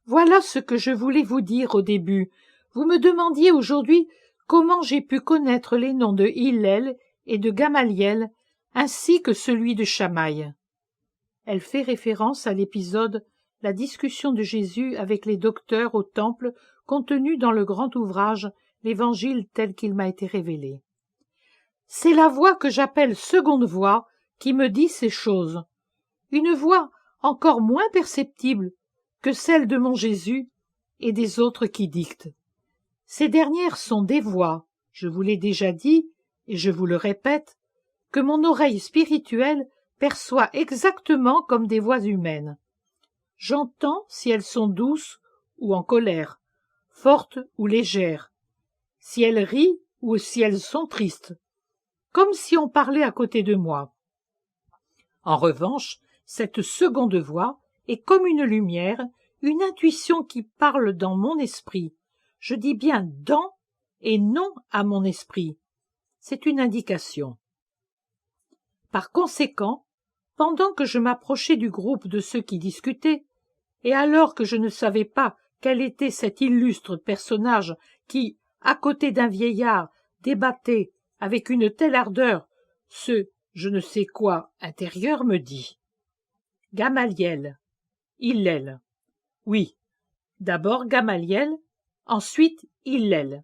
Voilà ce que je voulais vous dire au début. Vous me demandiez aujourd'hui comment j'ai pu connaître les noms de Hillel et de Gamaliel, ainsi que celui de Chamaï. Elle fait référence à l'épisode La discussion de Jésus avec les docteurs au temple contenu dans le grand ouvrage l'Évangile tel qu'il m'a été révélé. C'est la voix que j'appelle seconde voix qui me dit ces choses. Une voix encore moins perceptible que celle de mon Jésus et des autres qui dictent. Ces dernières sont des voix, je vous l'ai déjà dit, et je vous le répète, que mon oreille spirituelle perçoit exactement comme des voix humaines. J'entends si elles sont douces ou en colère, fortes ou légères, si elles rient ou si elles sont tristes, comme si on parlait à côté de moi. En revanche, cette seconde voix est comme une lumière, une intuition qui parle dans mon esprit. Je dis bien dans et non à mon esprit. C'est une indication. Par conséquent, pendant que je m'approchais du groupe de ceux qui discutaient, et alors que je ne savais pas quel était cet illustre personnage qui, à côté d'un vieillard, débattait avec une telle ardeur ce je ne sais quoi intérieur me dit. Gamaliel, Hillel. Oui, d'abord Gamaliel, ensuite Hillel.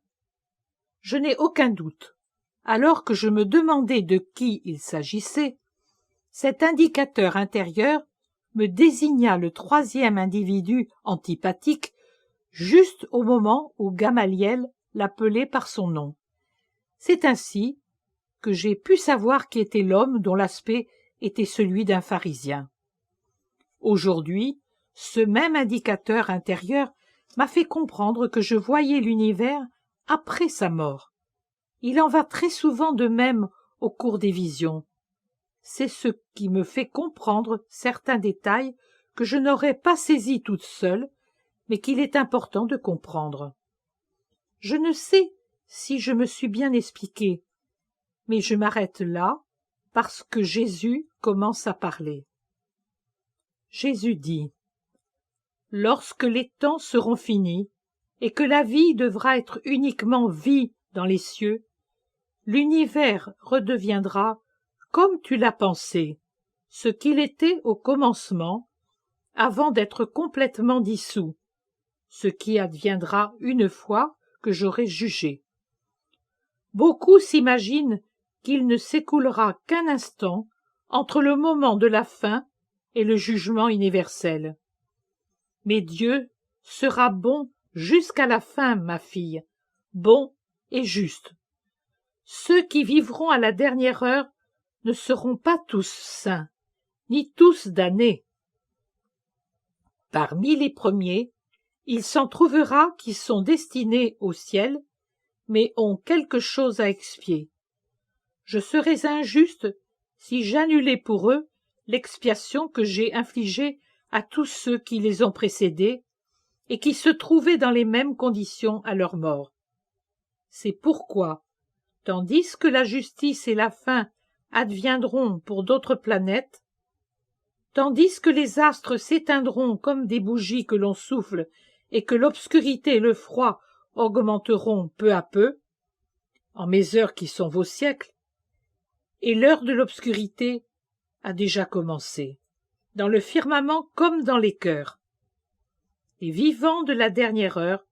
Je n'ai aucun doute. Alors que je me demandais de qui il s'agissait, cet indicateur intérieur me désigna le troisième individu antipathique juste au moment où Gamaliel l'appelait par son nom. C'est ainsi que j'ai pu savoir qui était l'homme dont l'aspect était celui d'un pharisien. Aujourd'hui, ce même indicateur intérieur m'a fait comprendre que je voyais l'univers après sa mort. Il en va très souvent de même au cours des visions. C'est ce qui me fait comprendre certains détails que je n'aurais pas saisis toute seule, mais qu'il est important de comprendre. Je ne sais si je me suis bien expliqué, mais je m'arrête là parce que Jésus commence à parler. Jésus dit : « Lorsque les temps seront finis et que la vie devra être uniquement vie dans les cieux, l'univers redeviendra comme tu l'as pensé, ce qu'il était au commencement, avant d'être complètement dissous, ce qui adviendra une fois que j'aurai jugé. Beaucoup s'imaginent qu'il ne s'écoulera qu'un instant entre le moment de la fin et le jugement universel. Mais Dieu sera bon jusqu'à la fin, ma fille, bon et juste. Ceux qui vivront à la dernière heure ne seront pas tous saints, ni tous damnés. Parmi les premiers, il s'en trouvera qui sont destinés au ciel, mais ont quelque chose à expier. Je serais injuste si j'annulais pour eux l'expiation que j'ai infligée à tous ceux qui les ont précédés et qui se trouvaient dans les mêmes conditions à leur mort. C'est pourquoi, tandis que la justice et la fin adviendront pour d'autres planètes, tandis que les astres s'éteindront comme des bougies que l'on souffle et que l'obscurité et le froid augmenteront peu à peu, en mes heures qui sont vos siècles, et l'heure de l'obscurité a déjà commencé, dans le firmament comme dans les cœurs. Les vivants de la dernière heure,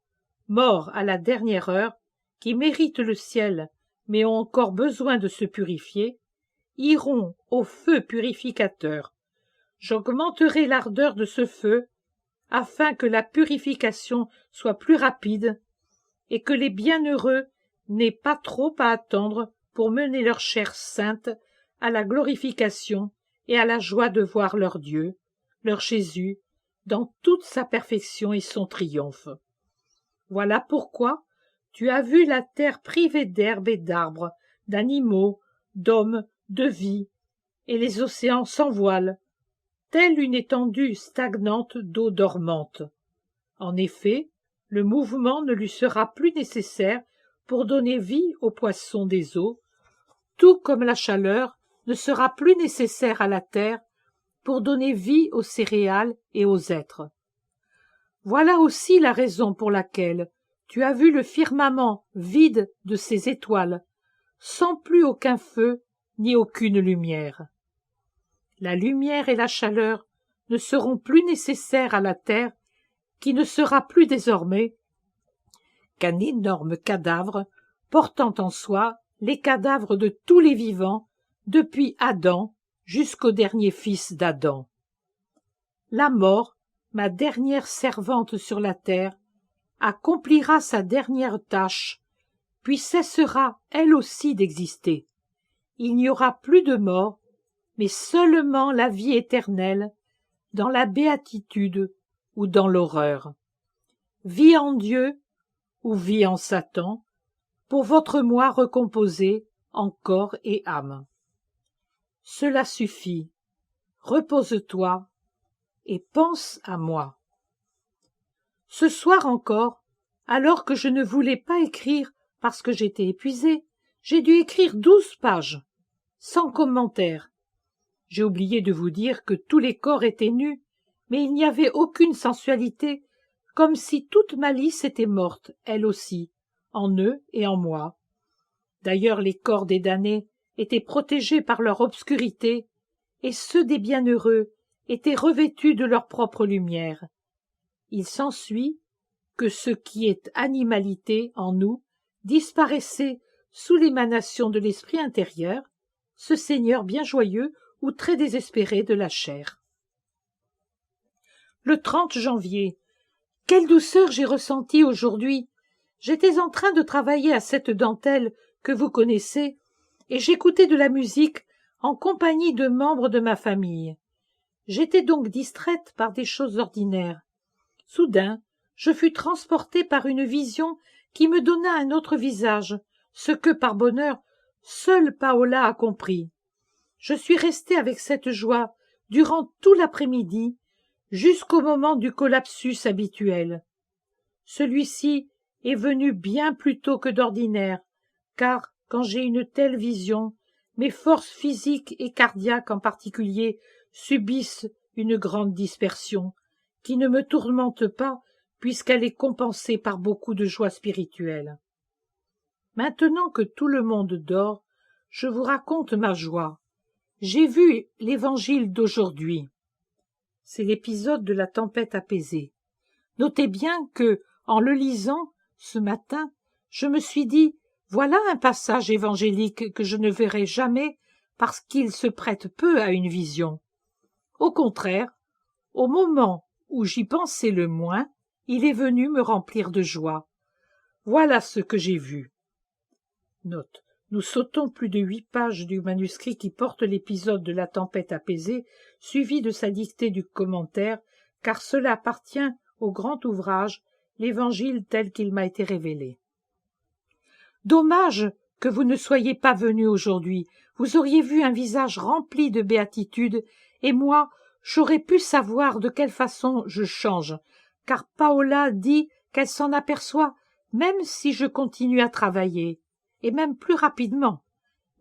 morts à la dernière heure, qui méritent le ciel mais ont encore besoin de se purifier, iront au feu purificateur. J'augmenterai l'ardeur de ce feu, afin que la purification soit plus rapide, et que les bienheureux n'aient pas trop à attendre pour mener leur chair sainte à la glorification et à la joie de voir leur Dieu, leur Jésus, dans toute sa perfection et son triomphe. Voilà pourquoi tu as vu la terre privée d'herbe et d'arbres, d'animaux, d'hommes, de vie, et les océans sans voile, telle une étendue stagnante d'eau dormante. En effet, le mouvement ne lui sera plus nécessaire pour donner vie aux poissons des eaux, tout comme la chaleur ne sera plus nécessaire à la terre pour donner vie aux céréales et aux êtres. Voilà aussi la raison pour laquelle tu as vu le firmament vide de ses étoiles, sans plus aucun feu ni aucune lumière. La lumière et la chaleur ne seront plus nécessaires à la terre, qui ne sera plus désormais qu'un énorme cadavre portant en soi les cadavres de tous les vivants, depuis Adam jusqu'au dernier fils d'Adam. La mort, ma dernière servante sur la terre, accomplira sa dernière tâche, puis cessera elle aussi d'exister. Il n'y aura plus de mort, mais seulement la vie éternelle, dans la béatitude ou dans l'horreur. Vie en Dieu ou vie en Satan, pour votre moi recomposé en corps et âme. Cela suffit. Repose-toi et pense à moi. Ce soir encore, alors que je ne voulais pas écrire parce que j'étais épuisée, j'ai dû écrire 12 pages, sans commentaire. J'ai oublié de vous dire que tous les corps étaient nus, mais il n'y avait aucune sensualité, comme si toute malice était morte, elle aussi, en eux et en moi. D'ailleurs, les corps des damnés étaient protégés par leur obscurité, et ceux des bienheureux étaient revêtus de leur propre lumière. Il s'ensuit que ce qui est animalité en nous disparaissait sous l'émanation de l'esprit intérieur, ce Seigneur bien joyeux ou très désespéré de la chair. Le 30 janvier, quelle douceur j'ai ressentie aujourd'hui! J'étais en train de travailler à cette dentelle que vous connaissez, et j'écoutais de la musique en compagnie de membres de ma famille. J'étais donc distraite par des choses ordinaires. Soudain, je fus transportée par une vision qui me donna un autre visage, ce que, par bonheur, seule Paola a compris. Je suis restée avec cette joie durant tout l'après-midi, jusqu'au moment du collapsus habituel. Celui-ci est venu bien plus tôt que d'ordinaire, car, quand j'ai une telle vision, mes forces physiques et cardiaques en particulier subissent une grande dispersion, qui ne me tourmente pas puisqu'elle est compensée par beaucoup de joie spirituelle. Maintenant que tout le monde dort, je vous raconte ma joie. J'ai vu l'évangile d'aujourd'hui. C'est l'épisode de la tempête apaisée. Notez bien que, en le lisant, ce matin, je me suis dit, voilà un passage évangélique que je ne verrai jamais parce qu'il se prête peu à une vision. Au contraire, au moment où j'y pensais le moins, il est venu me remplir de joie. Voilà ce que j'ai vu. Note. Nous sautons plus de 8 pages du manuscrit qui porte l'épisode de la tempête apaisée, suivi de sa dictée du commentaire, car cela appartient au grand ouvrage, l'Évangile tel qu'il m'a été révélé. Dommage que vous ne soyez pas venu aujourd'hui, vous auriez vu un visage rempli de béatitude, et moi, j'aurais pu savoir de quelle façon je change, car Paola dit qu'elle s'en aperçoit, même si je continue à travailler, et même plus rapidement,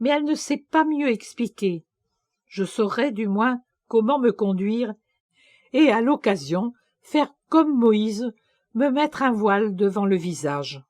mais elle ne sait pas mieux expliquer. Je saurai du moins comment me conduire, et à l'occasion faire comme Moïse, me mettre un voile devant le visage.